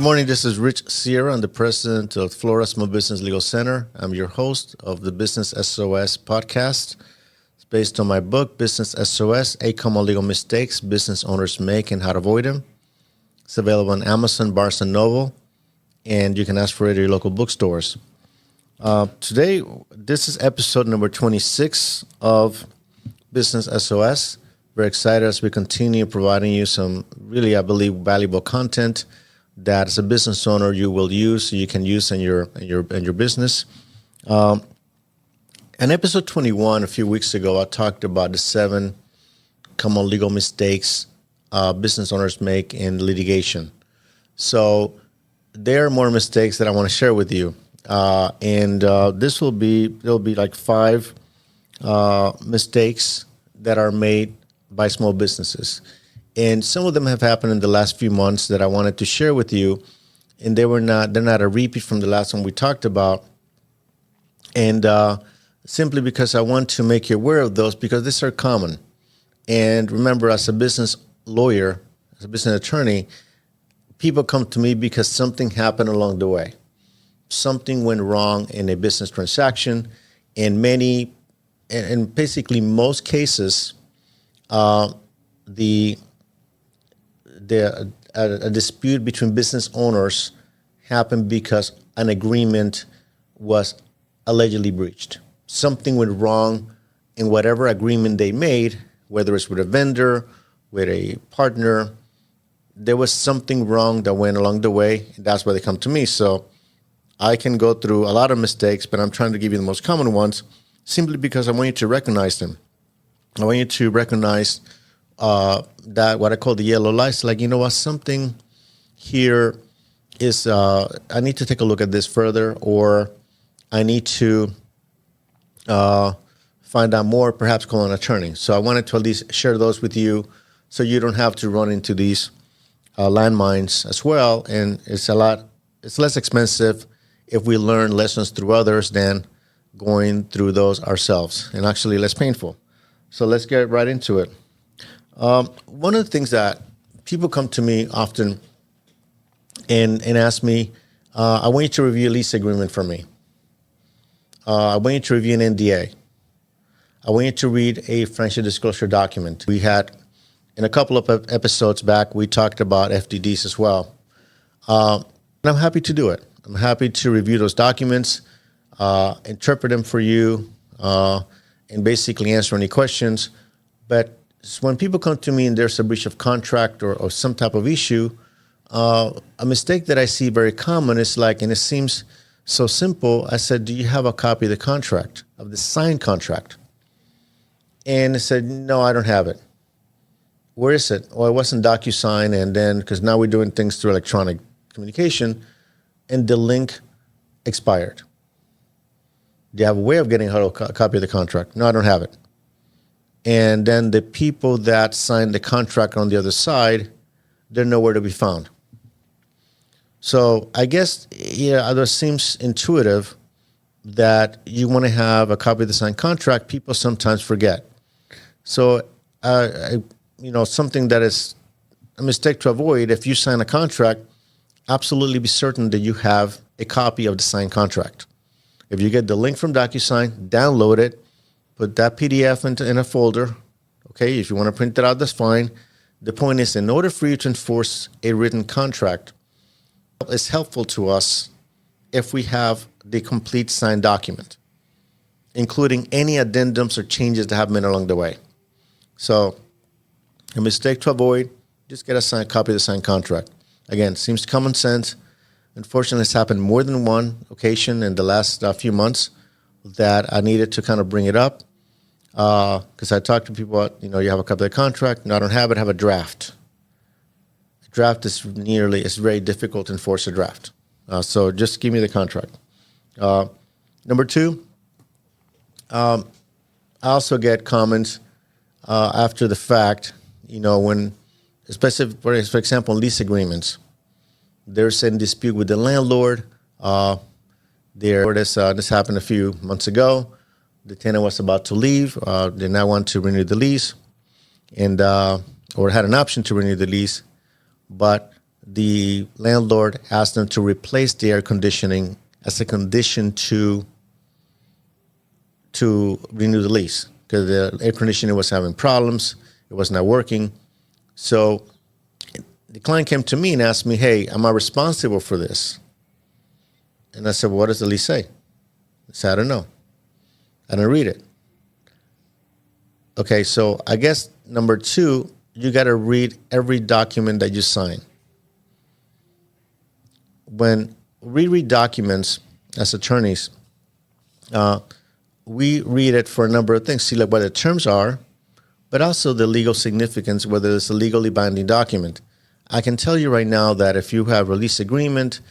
Good morning. This is Rich Sierra. I'm the president of Florida Small Business Legal Center. I'm your host of the Business SOS podcast. It's based on my book, Business SOS, 8 Common Legal Mistakes Business Owners Make and How to Avoid Them. It's available on Amazon, Barnes & Noble, and you can ask for it at your local bookstores. Today, this is episode number 26 of Business SOS. Very excited as we continue providing you some really, I believe, valuable content that as a business owner you will use, you can use in your business. In episode 21, a few weeks ago, I talked about the 7 common legal mistakes business owners make in litigation. So there are more mistakes that I want to share with you, and there'll be like 5 mistakes that are made by small businesses. And some of them have happened in the last few months that I wanted to share with you. And they're not a repeat from the last one we talked about. And simply because I want to make you aware of those, because these are common. And remember, as a business lawyer, as a business attorney, people come to me because something happened along the way. Something went wrong in a business transaction. And basically most cases, a dispute between business owners happened because an agreement was allegedly breached. Something went wrong in whatever agreement they made, whether it's with a vendor, with a partner. There was something wrong that went along the way, and that's why they come to me. So I can go through a lot of mistakes, but I'm trying to give you the most common ones simply because I want you to recognize them. I want you to recognize that what I call the yellow lights, like, you know what, something here is, I need to take a look at this further, or I need to find out more, perhaps call an attorney. So I wanted to at least share those with you so you don't have to run into these landmines as well. And it's less expensive if we learn lessons through others than going through those ourselves, and actually less painful. So let's get right into it. One of the things that people come to me often and ask me, I want you to review a lease agreement for me. I want you to review an NDA. I want you to read a financial disclosure document. We had, in a couple of episodes back, we talked about FDDs as well. And I'm happy to do it. I'm happy to review those documents, interpret them for you, and basically answer any questions. But when people come to me and there's a breach of contract or some type of issue, a mistake that I see very common is like, and it seems so simple, I said, do you have a copy of the contract, of the signed contract? And they said, no, I don't have it. Where is it? Well, it wasn't DocuSign, and then, because now we're doing things through electronic communication, and the link expired. Do you have a way of getting a copy of the contract? No, I don't have it. And then the people that signed the contract on the other side, they're nowhere to be found. So I guess, it seems intuitive that you want to have a copy of the signed contract. People sometimes forget. So, something that is a mistake to avoid, if you sign a contract, absolutely be certain that you have a copy of the signed contract. If you get the link from DocuSign, download it, put that PDF in a folder. Okay, if you want to print it out, that's fine. The point is, in order for you to enforce a written contract, it's helpful to us if we have the complete signed document, including any addendums or changes that have been along the way. So, a mistake to avoid, just get a signed copy of the signed contract. Again, seems common sense. Unfortunately, it's happened more than one occasion in the last few months that I needed to kind of bring it up. Because I talked to people about, you have a copy of the contract. No, I don't have it. I have a draft. A draft is it's very difficult to enforce a draft. So just give me the contract. Number 2, I also get comments after the fact, when, especially for example, lease agreements. There's a dispute with the landlord. This happened a few months ago. The tenant was about to leave. They now want to renew the lease, or had an option to renew the lease. But the landlord asked them to replace the air conditioning as a condition to renew the lease because the air conditioning was having problems. It was not working. So the client came to me and asked me, hey, am I responsible for this? And I said, well, what does the lease say? I said, I don't know. I didn't read it. Okay, so I guess number two, you got to read every document that you sign. When we read documents as attorneys, we read it for a number of things, see like what the terms are, but also the legal significance, whether it's a legally binding document. I can tell you right now that if you have a lease agreement,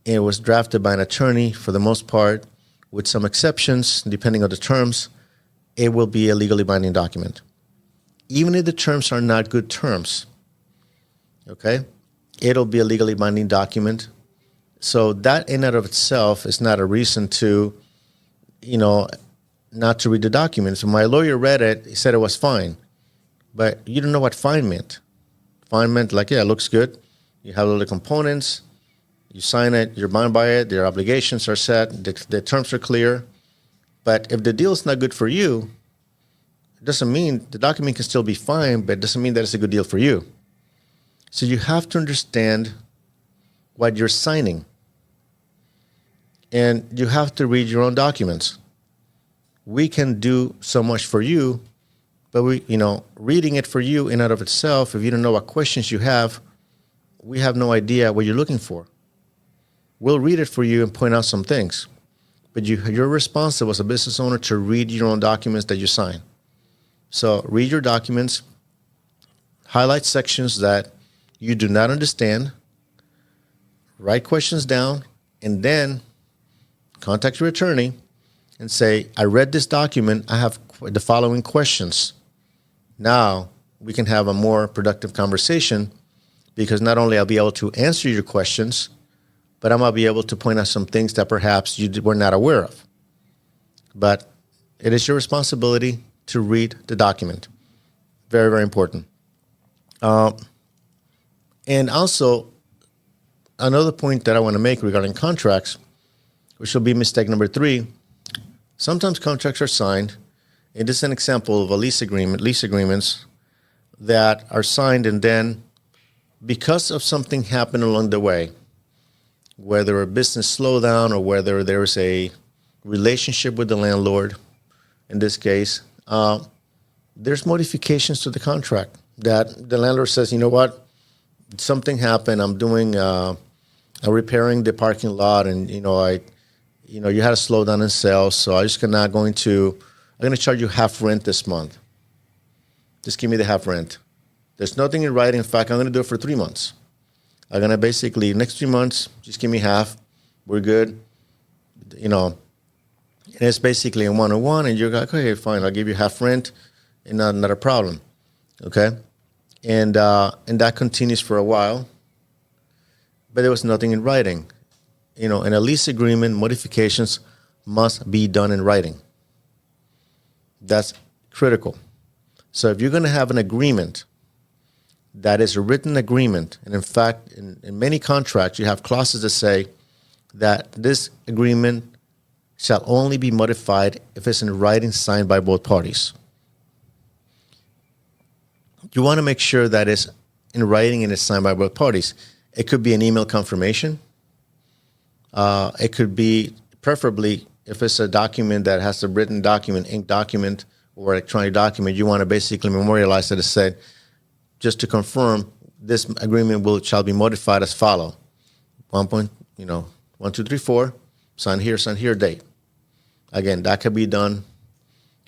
it was drafted by an attorney for the most part, with some exceptions, depending on the terms, it will be a legally binding document. Even if the terms are not good terms, okay, it'll be a legally binding document. So that in and of itself is not a reason to, not to read the document. So my lawyer read it, he said it was fine, but you don't know what fine meant. Fine meant like, yeah, it looks good. You have all the components, you sign it, you're bound by it, their obligations are set, the terms are clear. But if the deal is not good for you, it doesn't mean the document can still be fine, but it doesn't mean that it's a good deal for you. So you have to understand what you're signing. And you have to read your own documents. We can do so much for you, but reading it for you in and of itself, if you don't know what questions you have, we have no idea what you're looking for. We'll read it for you and point out some things, but you're responsible as a business owner to read your own documents that you sign. So read your documents, highlight sections that you do not understand, write questions down, and then contact your attorney and say, I read this document, I have the following questions. Now we can have a more productive conversation because not only I'll be able to answer your questions, but I'm going to be able to point out some things that perhaps you were not aware of. But it is your responsibility to read the document. Very, very important. And also, another point that I want to make regarding contracts, which will be mistake number 3, sometimes contracts are signed, and this is an example of a lease agreements that are signed, and then because of something happened along the way, whether a business slowdown or whether there's a relationship with the landlord, in this case, there's modifications to the contract that the landlord says, you know what, something happened, I'm doing, I'm repairing the parking lot, and you had a slowdown in sales, so I'm going to charge you half rent this month. Just give me the half rent. There's nothing in writing. In fact, I'm going to do it for 3 months. I'm going to basically, next 3 months, just give me half. We're good. And it's basically a one-on-one, and you're like, okay, fine, I'll give you half rent, and not a problem. Okay? And that continues for a while, but there was nothing in writing. In a lease agreement, modifications must be done in writing. That's critical. So if you're going to have an agreement that is a written agreement, and in fact, in many contracts, you have clauses that say that this agreement shall only be modified if it's in writing signed by both parties. You want to make sure that it's in writing and it's signed by both parties. It could be an email confirmation. It could be, preferably, if it's a document that has a written document, ink document, or electronic document, you want to basically memorialize that it said, just to confirm, this agreement shall be modified as follow. 1, 2, 3, 4, sign here, date. Again, that could be done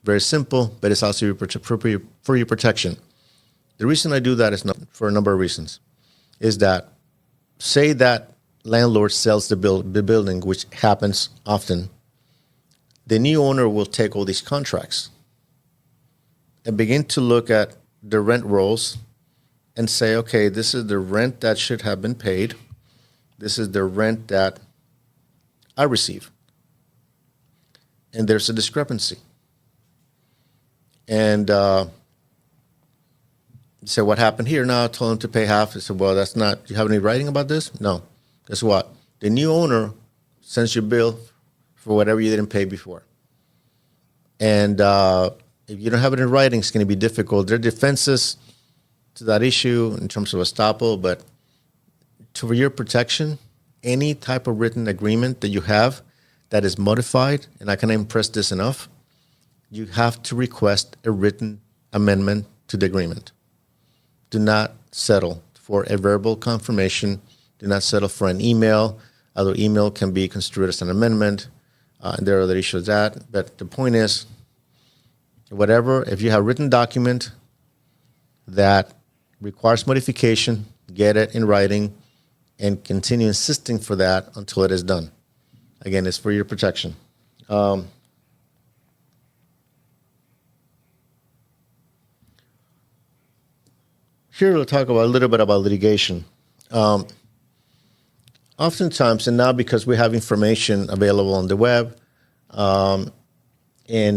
very simple, but it's also for your protection. The reason I do that is not for a number of reasons. Is that, say that landlord sells the building, which happens often, the new owner will take all these contracts and begin to look at the rent rolls and say, okay, this is the rent that should have been paid. This is the rent that I receive. And there's a discrepancy. And You say, what happened here? No, I told him to pay half. I said, well, that's not, do you have any writing about this? No. Guess what? The new owner sends your bill for whatever you didn't pay before. And if you don't have it in writing, it's going to be difficult. There are defenses to that issue in terms of estoppel, but for your protection, any type of written agreement that you have that is modified, and I can't impress this enough, you have to request a written amendment to the agreement. Do not settle for a verbal confirmation. Do not settle for an email, although email can be construed as an amendment. And there are other issues with that. But the point is, whatever, if you have a written document that requires modification, get it in writing and continue insisting for that until it is done. Again, it's for your protection. Here we'll talk about a little bit about litigation. Oftentimes, and now because we have information available on the web, and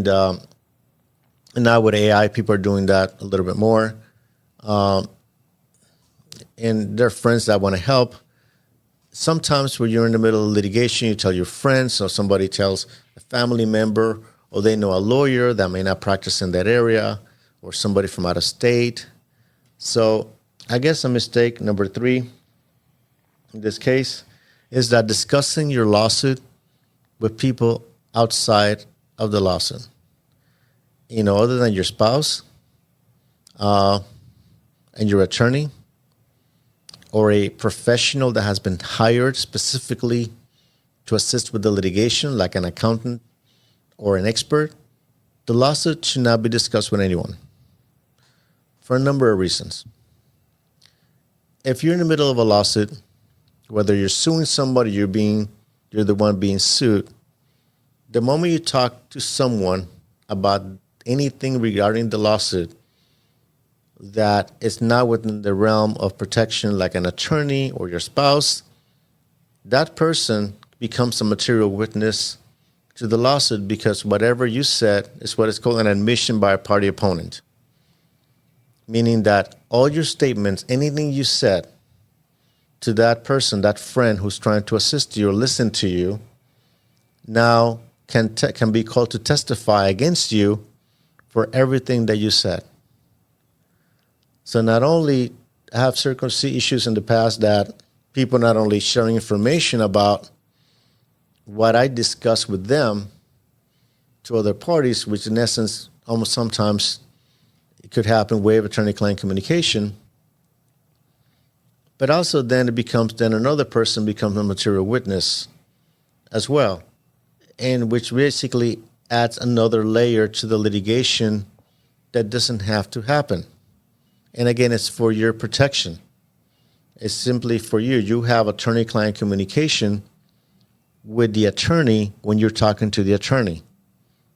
now with AI, people are doing that a little bit more. And there are friends that want to help. Sometimes when you're in the middle of litigation, you tell your friends, or somebody tells a family member, or they know a lawyer that may not practice in that area, or somebody from out of state. So I guess a mistake number 3 in this case is that discussing your lawsuit with people outside of the lawsuit, other than your spouse and your attorney or a professional that has been hired specifically to assist with the litigation, like an accountant or an expert, the lawsuit should not be discussed with anyone for a number of reasons. If you're in the middle of a lawsuit, whether you're suing somebody, you're the one being sued, the moment you talk to someone about anything regarding the lawsuit that is not within the realm of protection, like an attorney or your spouse, that person becomes a material witness to the lawsuit, because whatever you said is what is called an admission by a party opponent. Meaning that all your statements, anything you said to that person, that friend who's trying to assist you or listen to you, now can be called to testify against you for everything that you said. So not only have circumstances issues in the past that people not only sharing information about what I discussed with them to other parties, which in essence almost sometimes it could happen way of attorney-client communication, but also then another person becomes a material witness as well, and which basically adds another layer to the litigation that doesn't have to happen. And again, it's for your protection. It's simply for you. You have attorney-client communication with the attorney when you're talking to the attorney.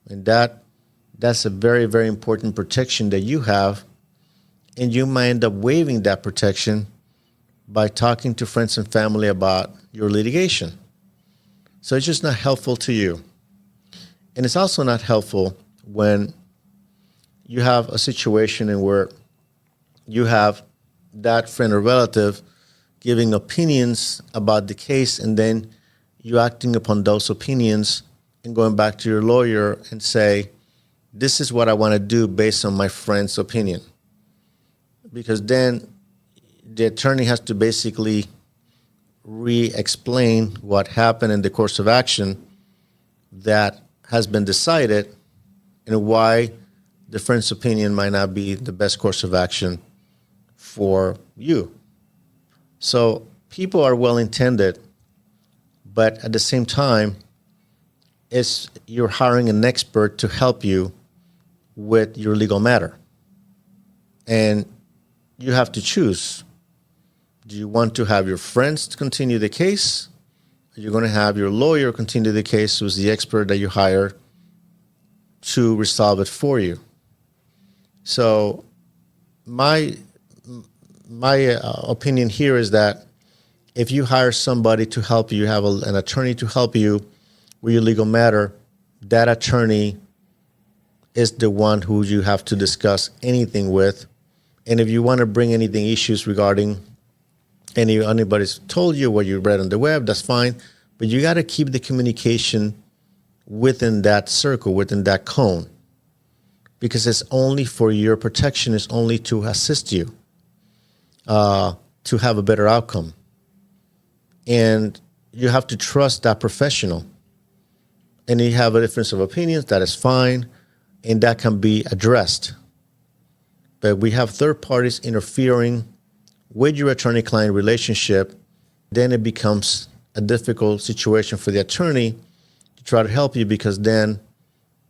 And that's a very, very important protection that you have. And you might end up waiving that protection by talking to friends and family about your litigation. So it's just not helpful to you. And it's also not helpful when you have a situation in where you have that friend or relative giving opinions about the case, and then you acting upon those opinions and going back to your lawyer and say, this is what I want to do based on my friend's opinion. Because then the attorney has to basically re-explain what happened in the course of action that has been decided and why the friend's opinion might not be the best course of action for you. So people are well-intended, but at the same time, you're hiring an expert to help you with your legal matter. And you have to choose. Do you want to have your friends continue the case? Or you're going to have your lawyer continue the case, who's the expert that you hire to resolve it for you. So my opinion here is that if you hire somebody to help you, have an attorney to help you with your legal matter, that attorney is the one who you have to discuss anything with, And if you want to bring anything issues regarding anybody's told you what you read on the web, that's fine. But you got to keep the communication within that circle, within that cone, because it's only for your protection. It's only to assist you to have a better outcome. And you have to trust that professional. And you have a difference of opinions, that is fine, and that can be addressed. But we have third parties interfering with your attorney-client relationship, then it becomes a difficult situation for the attorney to try to help you, because then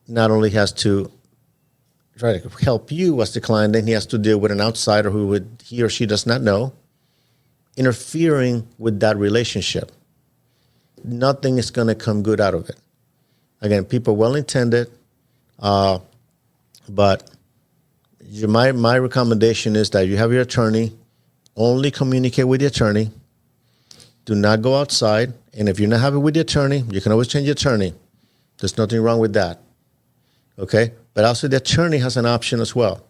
not only has to try to help you as the client, then he has to deal with an outsider who he or she does not know, interfering with that relationship. Nothing is going to come good out of it. Again, people well-intended, but my recommendation is that you have your attorney, only communicate with the attorney. Do not go outside. And if you're not happy with the attorney, you can always change the attorney. There's nothing wrong with that. Okay? But also the attorney has an option as well.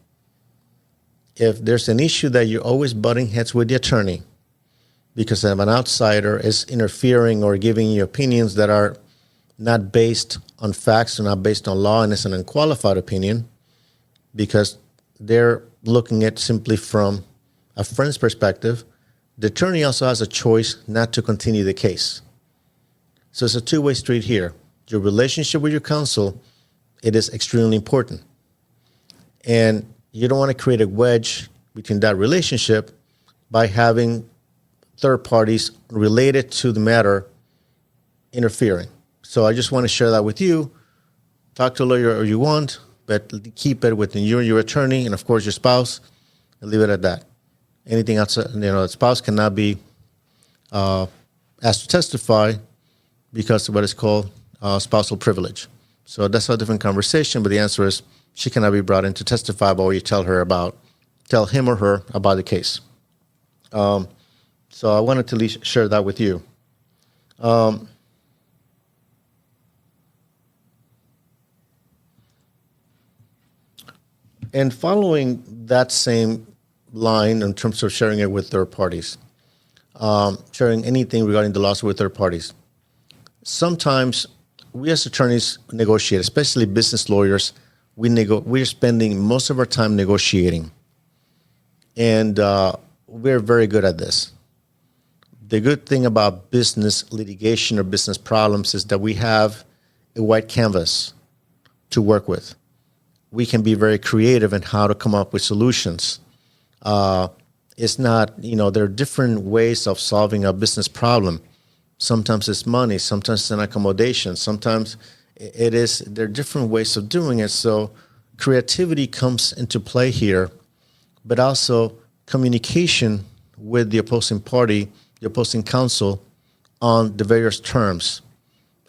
If there's an issue that you're always butting heads with the attorney because of an outsider is interfering or giving you opinions that are not based on facts or not based on law, and it's an unqualified opinion because they're looking at simply from a friend's perspective, the attorney also has a choice not to continue the case. So it's a two-way street here. Your relationship with your counsel, it is extremely important. And you don't want to create a wedge between that relationship by having third parties related to the matter interfering. So I just want to share that with you. Talk to a lawyer if you want, but keep it within you and your attorney and, of course, your spouse, and leave it at that. Anything outside, the spouse cannot be asked to testify because of what is called spousal privilege. So that's a different conversation, but the answer is she cannot be brought in to testify about what you tell him or her about the case. So I wanted to at least share that with you. And following that same line in terms of sharing it with third parties, sharing anything regarding the lawsuit with third parties. Sometimes we as attorneys negotiate, especially business lawyers. We're spending most of our time negotiating, and we're very good at this. The good thing about business litigation or business problems is that we have a white canvas to work with. We can be very creative in how to come up with solutions. It's not, there are different ways of solving a business problem. Sometimes it's money, sometimes it's an accommodation, sometimes there are different ways of doing it. So creativity comes into play here, but also communication with the opposing party, the opposing counsel on the various terms.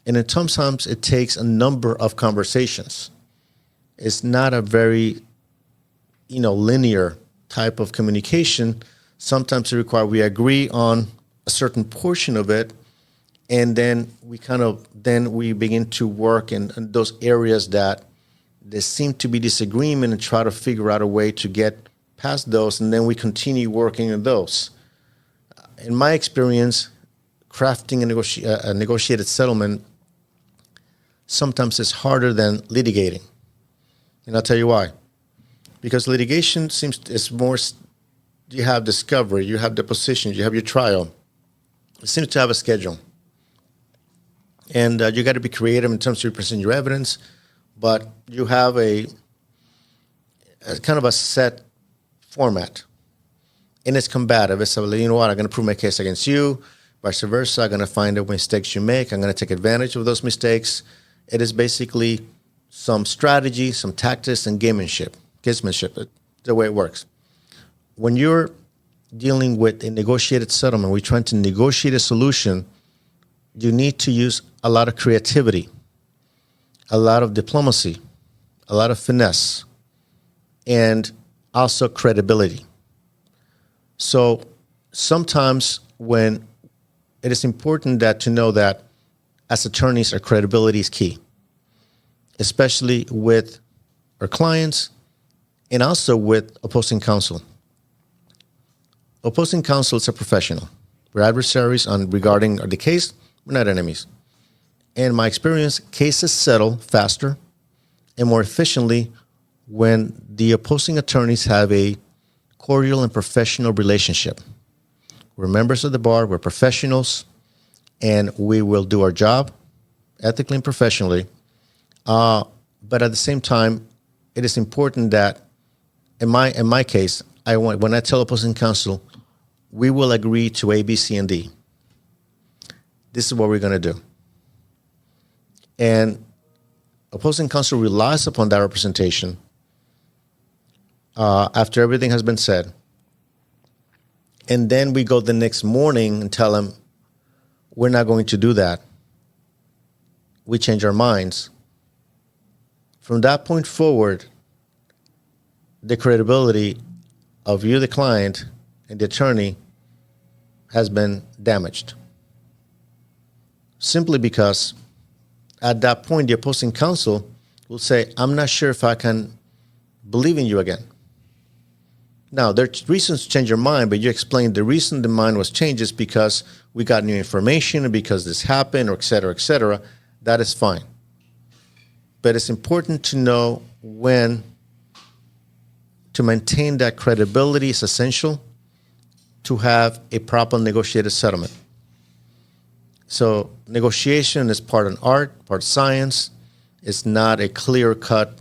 And then sometimes it takes a number of conversations. It's not a very, linear type of communication. Sometimes it requires we agree on a certain portion of it, and then we begin to work in those areas that there seem to be disagreement and try to figure out a way to get past those, and then we continue working on those. In my experience, crafting a negotiated settlement sometimes is harder than litigating. And I'll tell you why. Because litigation is more, you have discovery, you have depositions, you have your trial. It seems to have a schedule. And you got to be creative in terms of presenting your evidence, but you have a kind of a set format. And it's combative. It's I'm going to prove my case against you, vice versa. I'm going to find the mistakes you make. I'm going to take advantage of those mistakes. It is basically some strategy, some tactics, and gamesmanship, the way it works. When you're dealing with a negotiated settlement, we're trying to negotiate a solution, you need to use a lot of creativity, a lot of diplomacy, a lot of finesse, and also credibility. So sometimes when it is important to know that as attorneys, our credibility is key, especially with our clients and also with opposing counsel. opposing counsel is a professional. We're adversaries regarding the case. We're not enemies. In my experience, cases settle faster and more efficiently when the opposing attorneys have a cordial and professional relationship. We're members of the bar, we're professionals, and we will do our job ethically and professionally. But at the same time, it is important that, in my case, when I tell opposing counsel, we will agree to A, B, C, and D. This is what we're going to do. And opposing counsel relies upon that representation after everything has been said. And then we go the next morning and tell them, we're not going to do that. We change our minds. From that point forward, the credibility of you, the client, and the attorney has been damaged. Simply because at that point, the opposing counsel will say, I'm not sure if I can believe in you again. Now, there's reasons to change your mind, but you explained the reason the mind was changed is because we got new information and because this happened, or et cetera, et cetera. That is fine. But it's important to know when to maintain that credibility is essential to have a proper negotiated settlement. So negotiation is part of art, part of science. It's not a clear-cut,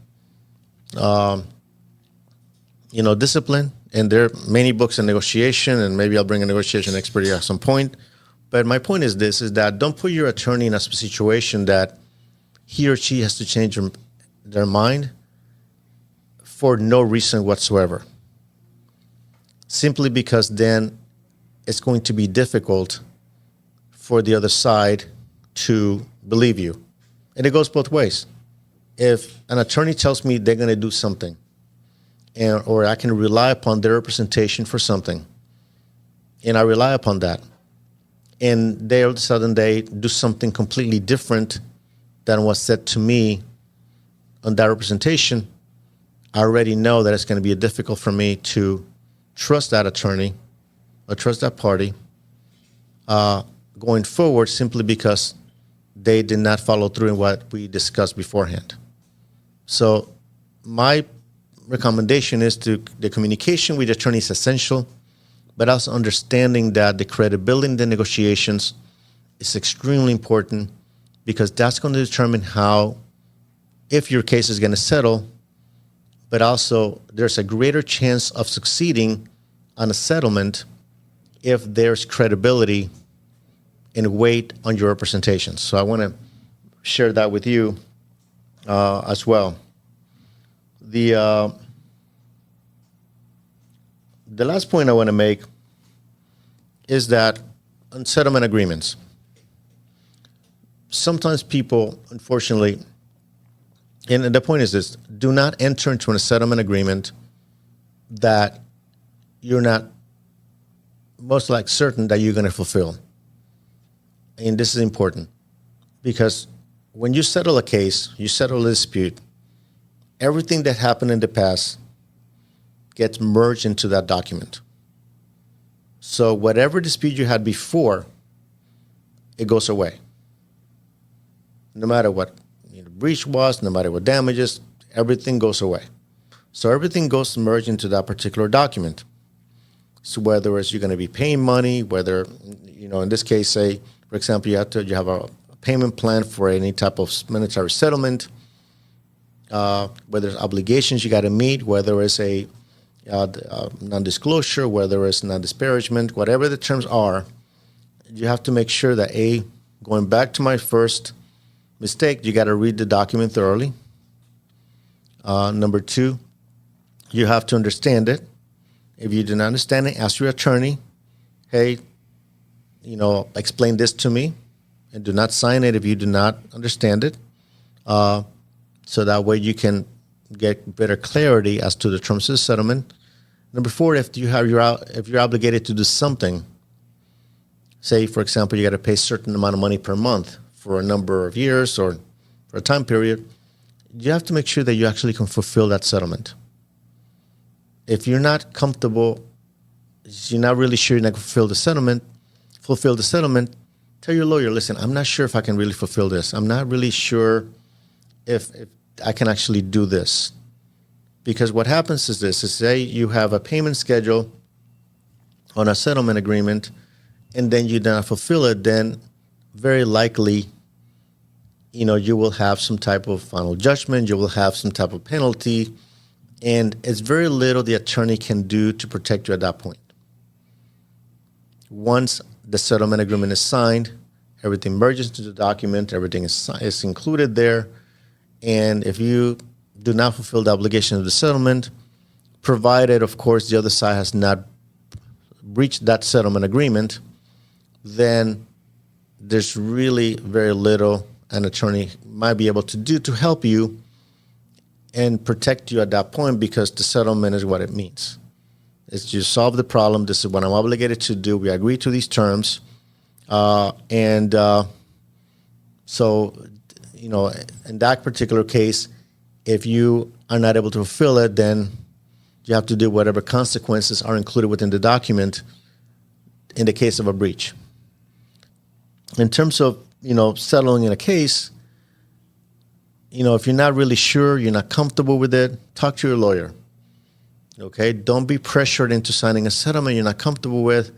discipline. And there are many books on negotiation, and maybe I'll bring a negotiation expert here at some point. But my point is this, is that don't put your attorney in a situation that he or she has to change their mind for no reason whatsoever. Simply because then it's going to be difficult for the other side to believe you. And it goes both ways. If an attorney tells me they're going to do something, or I can rely upon their representation for something, and I rely upon that, and they all of a sudden they do something completely different than was said to me on that representation, I already know that it's going to be difficult for me to trust that attorney or trust that party going forward, simply because they did not follow through in what we discussed beforehand. So my recommendation is the communication with the attorney is essential, but also understanding that the credibility in the negotiations is extremely important, because that's going to determine if your case is going to settle, but also there's a greater chance of succeeding on a settlement if there's credibility and weight on your representations. So I want to share that with you as well. The last point I want to make is that on settlement agreements, sometimes people, unfortunately, and the point is this, do not enter into a settlement agreement that you're not most likely certain that you're going to fulfill. And this is important, because when you settle a case, you settle a dispute, everything that happened in the past gets merged into that document. So whatever dispute you had before, it goes away. No matter what breach was, no matter what damages, everything goes away. So everything goes merged into that particular document. So whether it's you're going to be paying money, whether, in this case, say, for example, you have a payment plan for any type of monetary settlement, whether it's obligations you got to meet, whether it's a non-disclosure, whether it's non-disparagement, whatever the terms are, you have to make sure that, going back to my first mistake, you got to read the document thoroughly. Number two, you have to understand it. If you do not understand it, ask your attorney, hey, explain this to me, and do not sign it if you do not understand it. So that way you can get better clarity as to the terms of the settlement. Number four, if you're obligated to do something, say, for example, you got to pay a certain amount of money per month for a number of years or for a time period, you have to make sure that you actually can fulfill that settlement. If you're not comfortable you're not really sure you're not going to fulfill the settlement, tell your lawyer, listen, I'm not sure if I can really fulfill this. I'm not really sure if I can actually do this. Because what happens is this, is say you have a payment schedule on a settlement agreement and then you do not fulfill it, then very likely, you will have some type of final judgment, you will have some type of penalty, and it's very little the attorney can do to protect you at that point. Once the settlement agreement is signed, everything merges into the document, everything is included there, and if you do not fulfill the obligation of the settlement, provided, of course, the other side has not breached that settlement agreement, then there's really very little an attorney might be able to do to help you and protect you at that point, because the settlement is what it means. It's you solve the problem. This is what I'm obligated to do. We agree to these terms. So, in that particular case, if you are not able to fulfill it, then you have to do whatever consequences are included within the document in the case of a breach. In terms of, settling in a case, if you're not really sure, you're not comfortable with it, talk to your lawyer. Okay? Don't be pressured into signing a settlement you're not comfortable with.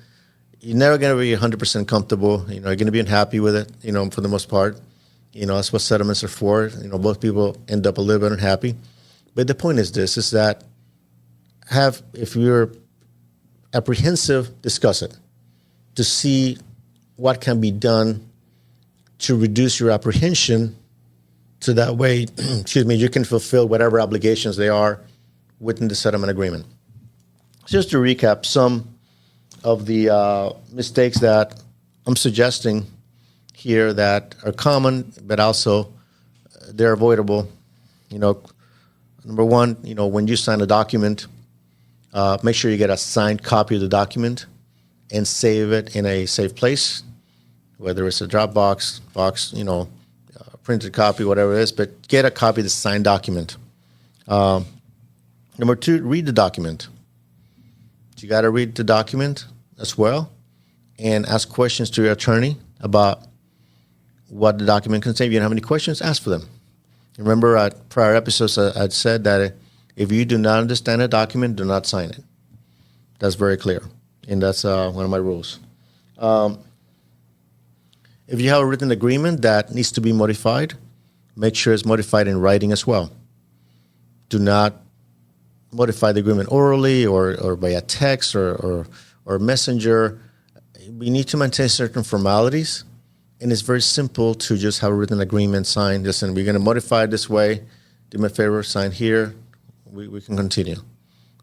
You're never going to be 100% comfortable. You're going to be unhappy with it, for the most part. That's what settlements are for. Both people end up a little bit unhappy. But the point is this, is that if you're apprehensive, discuss it to see what can be done to reduce your apprehension, so that way, you can fulfill whatever obligations they are within the settlement agreement. Just to recap some of the mistakes that I'm suggesting here that are common, but also they're avoidable. Number one, when you sign a document, make sure you get a signed copy of the document and save it in a safe place, whether it's a Dropbox box, printed copy, whatever it is, but get a copy of the signed document. Number two, read the document. You got to read the document as well and ask questions to your attorney about what the document contains. If you don't have any questions, ask for them. Remember, at prior episodes, I'd said that if you do not understand a document, do not sign it. That's very clear, and that's one of my rules. If you have a written agreement that needs to be modified, make sure it's modified in writing as well. Do not modify the agreement orally or by a text or messenger. We need to maintain certain formalities, and it's very simple to just have a written agreement signed. Listen, we're going to modify it this way. Do me a favor, sign here. We can continue.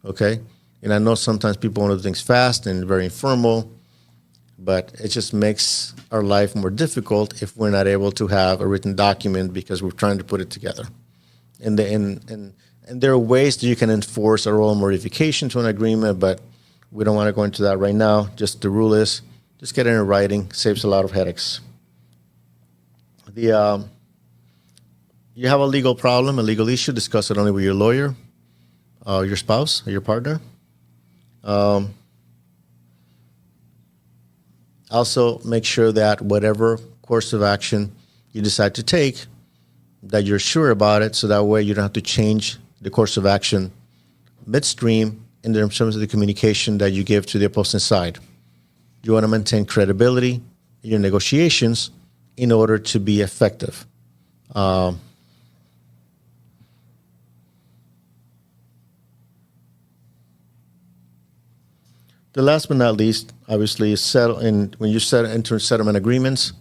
Okay? And I know sometimes people want to do things fast and very informal, but it just makes our life more difficult if we're not able to have a written document because we're trying to put it together. And there are ways that you can enforce a oral modification to an agreement, but we don't want to go into that right now. Just the rule is just get it in writing. Saves a lot of headaches. You have a legal problem, a legal issue, discuss it only with your lawyer, your spouse, or your partner. Also, make sure that whatever course of action you decide to take, that you're sure about it, so that way you don't have to change the course of action midstream in terms of the communication that you give to the opposing side. You want to maintain credibility in your negotiations in order to be effective. The last but not least, obviously, is when you enter settlement agreements,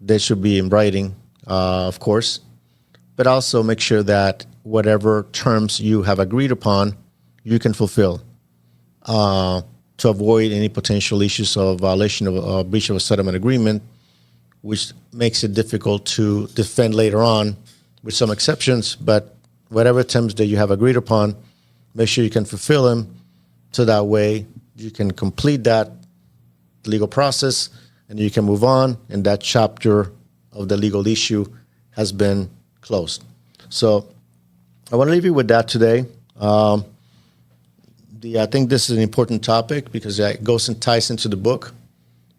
they should be in writing, of course, but also make sure that whatever terms you have agreed upon, you can fulfill to avoid any potential issues of violation of a breach of a settlement agreement, which makes it difficult to defend later on with some exceptions. But whatever terms that you have agreed upon, make sure you can fulfill them, so that way you can complete that legal process and you can move on, and that chapter of the legal issue has been closed. So I want to leave you with that today. I think this is an important topic because it goes and ties into the book,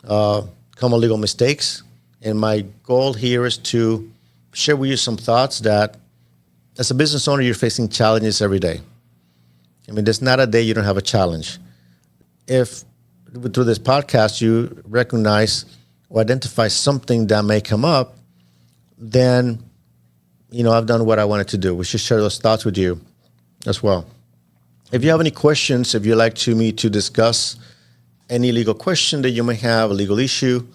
Common Legal Mistakes. And my goal here is to share with you some thoughts that as a business owner, you're facing challenges every day. I mean, there's not a day you don't have a challenge. If through this podcast you recognize or identify something that may come up, then, I've done what I wanted to do. We should share those thoughts with you as well. If you have any questions, if you'd like me to discuss any legal question that you may have, a legal issue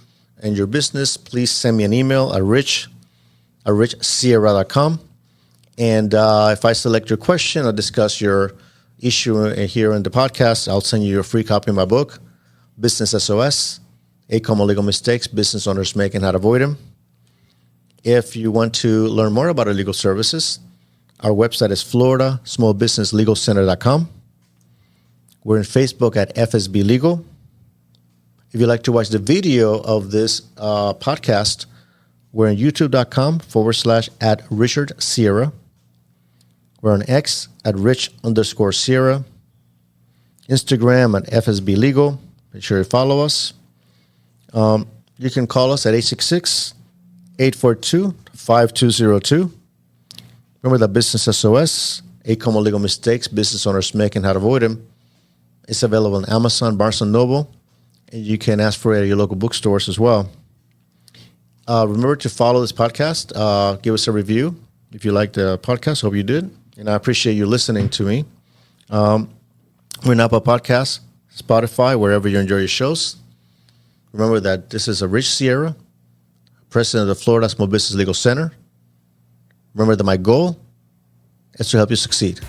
in your business, please send me an email at richsierra.com. And if I select your question or discuss your issue here in the podcast, I'll send you a free copy of my book, Business SOS, 8 Common Legal Mistakes Business Owners Make and How to Avoid Them. If you want to learn more about our legal services, our website is floridasmallbusinesslegalcenter.com. We're in Facebook at FSB Legal. If you'd like to watch the video of this podcast, we're on youtube.com/@RichardSierra. We're on X at Rich_Sierra. Instagram at FSB Legal. Make sure you follow us. You can call us at 866-842-5202. Remember that Business SOS, 8 Common Legal Mistakes Business Owners Make and How to Avoid Them. It's available on Amazon, Barnes & Noble, and you can ask for it at your local bookstores as well. Remember to follow this podcast. Give us a review if you liked the podcast. Hope you did. And I appreciate you listening to me. We're on Apple Podcasts, Spotify, wherever you enjoy your shows. Remember that this is Rich Sierra, president of the Florida Small Business Legal Center. Remember that my goal is to help you succeed.